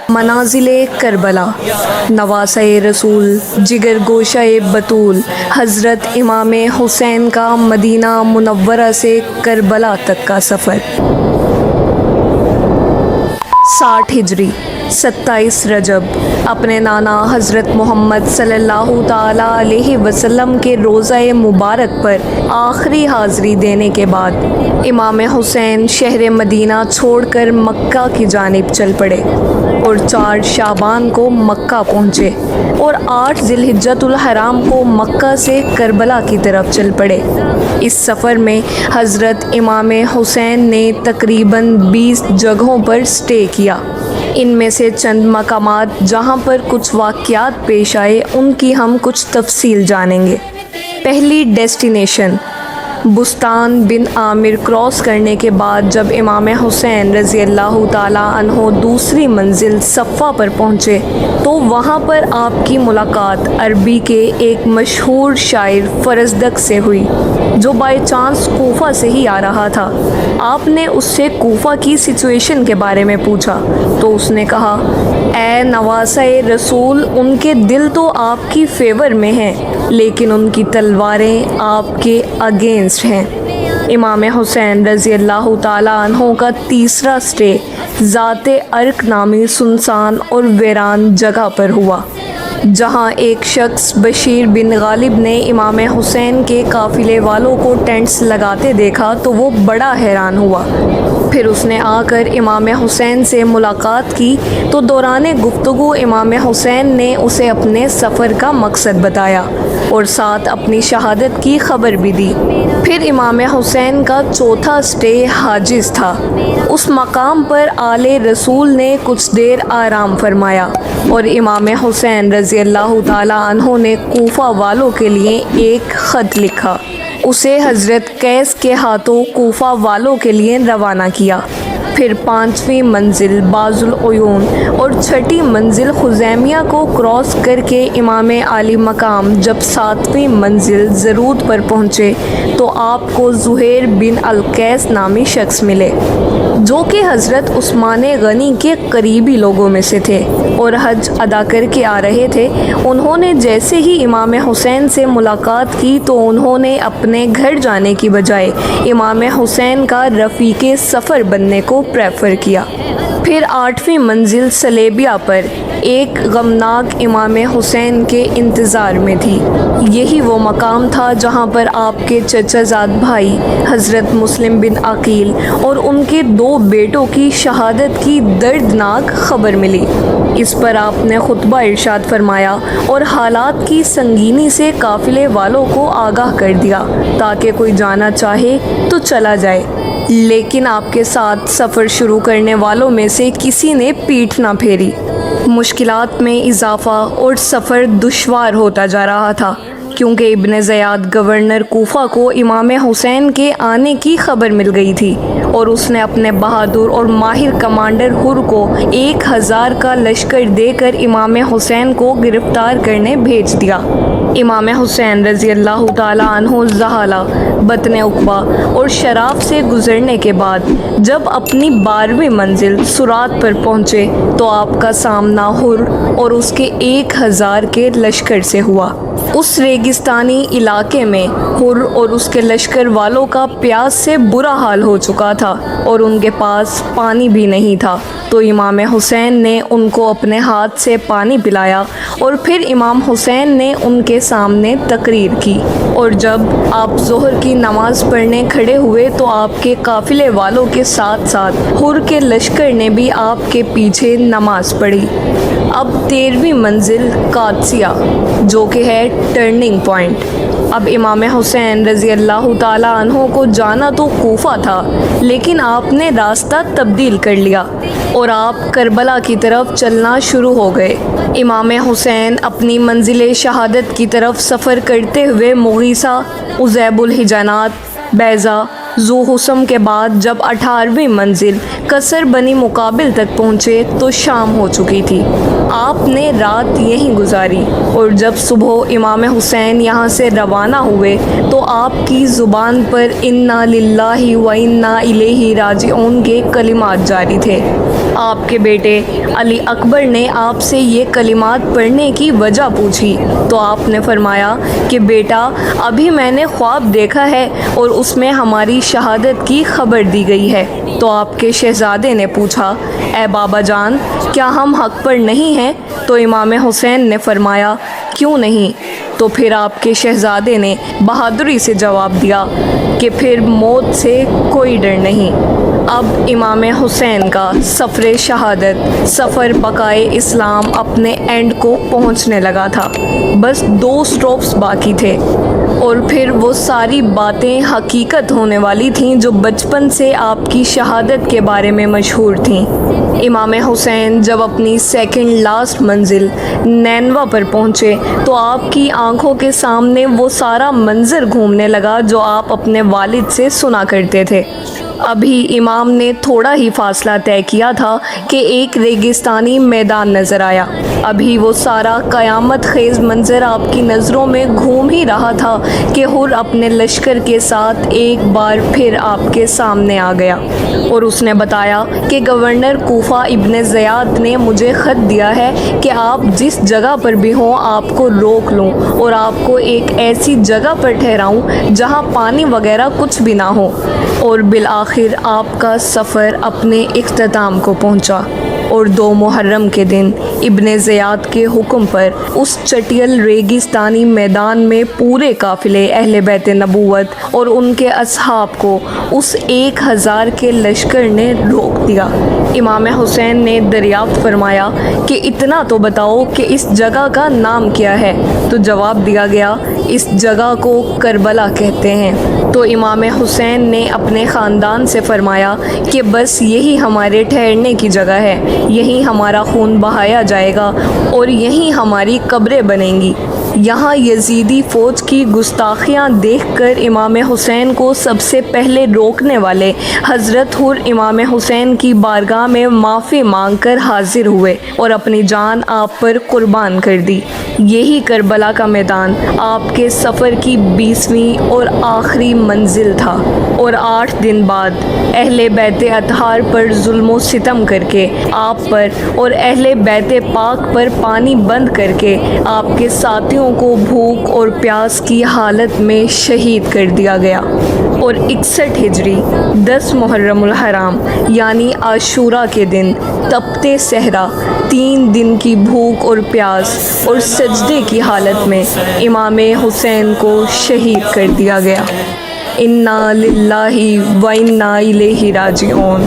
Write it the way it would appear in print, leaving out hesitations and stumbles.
منازل کربلا، نواسۂ رسول، جگر گوشہ بطول، حضرت امام حسین کا مدینہ منورہ سے کربلا تک کا سفر۔ 60 ہجری 27 رجب اپنے نانا حضرت محمد صلی اللہ تعالیٰ علیہ وسلم کے روضہ مبارک پر آخری حاضری دینے کے بعد امام حسین شہر مدینہ چھوڑ کر مکہ کی جانب چل پڑے اور 4 شعبان کو مکہ پہنچے اور 8 ذی الحجۃ الحرام کو مکہ سے کربلا کی طرف چل پڑے۔ اس سفر میں حضرت امام حسین نے تقریباً 20 جگہوں پر سٹے کیا۔ ان میں سے چند مقامات جہاں پر کچھ واقعات پیش آئے ان کی ہم کچھ تفصیل جانیں گے۔ پہلی ڈیسٹینیشن بستان بن عامر کراس کرنے کے بعد جب امام حسین رضی اللہ تعالیٰ عنہ دوسری منزل صفا پر پہنچے تو وہاں پر آپ کی ملاقات عربی کے ایک مشہور شاعر فرزدق سے ہوئی جو بائی چانس کوفہ سے ہی آ رہا تھا۔ آپ نے اس سے کوفہ کی سچویشن کے بارے میں پوچھا تو اس نے کہا، اے نواسۂ رسول، ان کے دل تو آپ کی فیور میں ہیں لیکن ان کی تلواریں آپ کے اگینسٹ ہیں۔ امام حسین رضی اللہ تعالیٰ عنہ کا تیسرا سٹے ذات ارق نامی سنسان اور ویران جگہ پر ہوا، جہاں ایک شخص بشیر بن غالب نے امام حسین کے قافلے والوں کو ٹینٹس لگاتے دیکھا تو وہ بڑا حیران ہوا۔ پھر اس نے آ کر امام حسین سے ملاقات کی تو دوران گفتگو امام حسین نے اسے اپنے سفر کا مقصد بتایا اور ساتھ اپنی شہادت کی خبر بھی دی۔ پھر امام حسین کا چوتھا سٹے حاجز تھا۔ اس مقام پر آل رسول نے کچھ دیر آرام فرمایا اور امام حسین رضی اللہ تعالیٰ عنہ نے کوفہ والوں کے لیے ایک خط لکھا، اسے حضرت قیس کے ہاتھوں کوفہ والوں کے لیے روانہ کیا۔ پھر 5ویں منزل باز العیون اور 6ٹھی منزل خزیمیہ کو کراس کر کے امام عالی مقام جب 7ویں منزل زرود پر پہنچے تو آپ کو زہیر بن القیس نامی شخص ملے جو کہ حضرت عثمان غنی کے قریبی لوگوں میں سے تھے اور حج ادا کر کے آ رہے تھے۔ انہوں نے جیسے ہی امام حسین سے ملاقات کی تو انہوں نے اپنے گھر جانے کی بجائے امام حسین کا رفیق سفر بننے کو پریفر کیا۔ پھر 8ویں منزل سلیبیہ پر ایک غمناک امام حسین کے انتظار میں تھی۔ یہی وہ مقام تھا جہاں پر آپ کے چچا زاد بھائی حضرت مسلم بن عقیل اور ان کے 2 بیٹوں کی شہادت کی دردناک خبر ملی۔ اس پر آپ نے خطبہ ارشاد فرمایا اور حالات کی سنگینی سے قافلے والوں کو آگاہ کر دیا تاکہ کوئی جانا چاہے تو چلا جائے، لیکن آپ کے ساتھ سفر شروع کرنے والوں میں سے کسی نے پیٹھ نہ پھیری۔ مشکلات میں اضافہ اور سفر دشوار ہوتا جا رہا تھا کیونکہ ابن زیاد گورنر کوفہ کو امام حسین کے آنے کی خبر مل گئی تھی اور اس نے اپنے بہادر اور ماہر کمانڈر حر کو 1000 کا لشکر دے کر امام حسین کو گرفتار کرنے بھیج دیا۔ امام حسین رضی اللہ تعالیٰ عنہ زحالہ، بطن عقبہ اور شراف سے گزرنے کے بعد جب اپنی 12ویں منزل سرات پر پہنچے تو آپ کا سامنا حر اور اس کے 1000 کے لشکر سے ہوا۔ اس ریگستانی علاقے میں حر اور اس کے لشکر والوں کا پیاس سے برا حال ہو چکا تھا اور ان کے پاس پانی بھی نہیں تھا، تو امام حسین نے ان کو اپنے ہاتھ سے پانی پلایا اور پھر امام حسین نے ان کے سامنے تقریر کی، اور جب آپ ظہر کی نماز پڑھنے کھڑے ہوئے تو آپ کے قافلے والوں کے ساتھ ساتھ حر کے لشکر نے بھی آپ کے پیچھے نماز پڑھی۔ اب 13ویں منزل قادسیہ جو کہ ہے ٹرننگ پوائنٹ۔ اب امام حسین رضی اللہ تعالیٰ عنہ کو جانا تو کوفہ تھا لیکن آپ نے راستہ تبدیل کر لیا اور آپ کربلا کی طرف چلنا شروع ہو گئے۔ امام حسین اپنی منزل شہادت کی طرف سفر کرتے ہوئے مغیثہ، عزیب الحجانات، بیضہ، ذو حسم کے بعد جب 18ویں منزل قصر بنی مقابل تک پہنچے تو شام ہو چکی تھی۔ آپ نے رات یہیں گزاری اور جب صبح امام حسین یہاں سے روانہ ہوئے تو آپ کی زبان پر انا للہ و انا الیہ راجعون کے کلمات جاری تھے۔ آپ کے بیٹے علی اکبر نے آپ سے یہ کلمات پڑھنے کی وجہ پوچھی تو آپ نے فرمایا کہ بیٹا ابھی میں نے خواب دیکھا ہے اور اس میں ہماری شہادت کی خبر دی گئی ہے۔ تو آپ کے شہزادے نے پوچھا اے بابا جان کیا ہم حق پر نہیں ہیں؟ تو امام حسین نے فرمایا کیوں نہیں؟ تو پھر آپ کے شہزادے نے بہادری سے جواب دیا کہ پھر موت سے کوئی ڈر نہیں۔ اب امام حسین کا سفر شہادت، سفر بقائے اسلام اپنے اینڈ کو پہنچنے لگا تھا۔ بس 2 سٹاپس باقی تھے اور پھر وہ ساری باتیں حقیقت ہونے والی تھیں جو بچپن سے آپ کی شہادت کے بارے میں مشہور تھیں۔ امام حسین جب اپنی سیکنڈ لاسٹ منزل نینوا پر پہنچے تو آپ کی آنکھوں کے سامنے وہ سارا منظر گھومنے لگا جو آپ اپنے والد سے سنا کرتے تھے۔ ابھی امام نے تھوڑا ہی فاصلہ طے کیا تھا کہ ایک ریگستانی میدان نظر آیا۔ ابھی وہ سارا قیامت خیز منظر آپ کی نظروں میں گھوم ہی رہا تھا کہ حر اپنے لشکر کے ساتھ ایک بار پھر آپ کے سامنے آ گیا اور اس نے بتایا کہ گورنر کوفہ ابن زیاد نے مجھے خط دیا ہے کہ آپ جس جگہ پر بھی ہوں آپ کو روک لوں اور آپ کو ایک ایسی جگہ پر ٹھہراؤں جہاں پانی وغیرہ کچھ بھی نہ ہو۔ اور بالآخر آپ کا سفر اپنے اختتام کو پہنچا اور 2 محرم کے دن ابن زیاد کے حکم پر اس چٹیل ریگستانی میدان میں پورے قافلے اہل بیت نبوت اور ان کے اصحاب کو اس 1000 کے لشکر نے روک دیا۔ امام حسین نے دریافت فرمایا کہ اتنا تو بتاؤ کہ اس جگہ کا نام کیا ہے؟ تو جواب دیا گیا اس جگہ کو کربلا کہتے ہیں۔ تو امام حسین نے اپنے خاندان سے فرمایا کہ بس یہی ہمارے ٹھہرنے کی جگہ ہے، یہیں ہمارا خون بہایا جائے گا اور یہیں ہماری قبریں بنیں گی۔ یہاں یزیدی فوج کی گستاخیاں دیکھ کر امام حسین کو سب سے پہلے روکنے والے حضرت حر امام حسین کی بارگاہ میں معافی مانگ کر حاضر ہوئے اور اپنی جان آپ پر قربان کر دی۔ یہی کربلا کا میدان آپ کے سفر کی 20ویں اور آخری منزل تھا اور 8 دن بعد اہل بیت اطہار پر ظلم و ستم کر کے آپ پر اور اہل بیت پاک پر پانی بند کر کے آپ کے ساتھیوں کو بھوک اور پیاس کی حالت میں شہید کر دیا گیا۔ اور 61 ہجری 10 محرم الحرام یعنی عاشوراء کے دن تپتے صحرا 3 دن کی بھوک اور پیاس اور سجدے کی حالت میں امام حسین کو شہید کر دیا گیا۔ انا للہ و انا الیہ راجعون۔